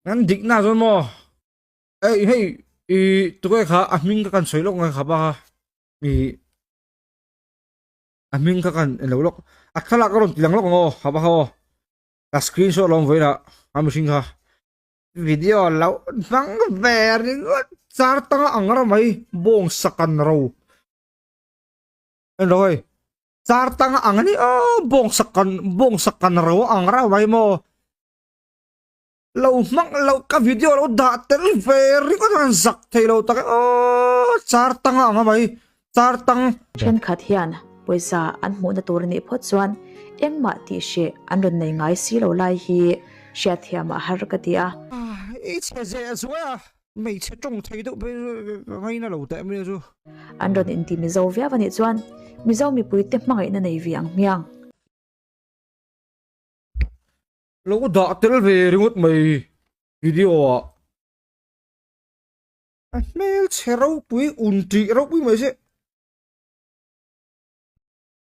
งั้นดิกหน้าจนมอเอ้ยเฮ้ยอีตัวเองค่ะอามิงก็กันสวยลงไงครับบ้ามีอามิงก็กันเอ็นลกอักขระก็ลงตีหลังลกงอครับบ้าเขาแต่สกรีนช็อตลงไว้ละอามิชิงค่ะวิดีโอแล้วฟังแบบนี้ก็จาร์ตังอังระไม่บงสักันเราเอ็นเลยจาร์ตังอังนี่บงสักันเราอังระไม่โม lâu mắc lâu cái video lâu đã tới về rồi có thằng giặc thì lâu ta cái char tăng à mày char tăng chen khat hian poisa an hmu na tur ni phot chuan engma ti she an ron nei ngai si lo lai hi sha thiama har ka tia ít cái gì rồi à mày sẽ trông thấy đâu bây ngay nó lâu tại bây giờ an ron in ti mi zo via vani chuan mi zo mi pui te mangai na nei viang miang lâu đã tới về rồi mày video à mày sẽ rau bui unti rau bui mày sẽ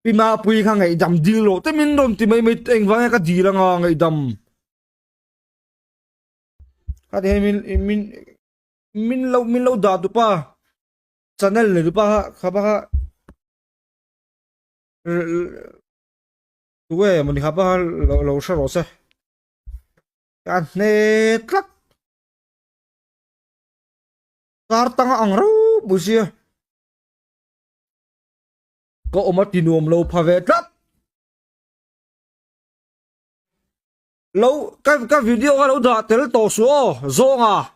vì mà bui khang ngày đầm đi lộ tới mình đồn thì mày anh vắng cái gì là ngày đầm cái này mình lâu đã tụi pa channel này tụi pa khá ba tụi em mình khá ba lâu sao rồi sẽ cái này lắc tar tanga ang ro busia có omat tinuam lâu pha về trap lâu cái video cái lâu đã tới tổ số zong à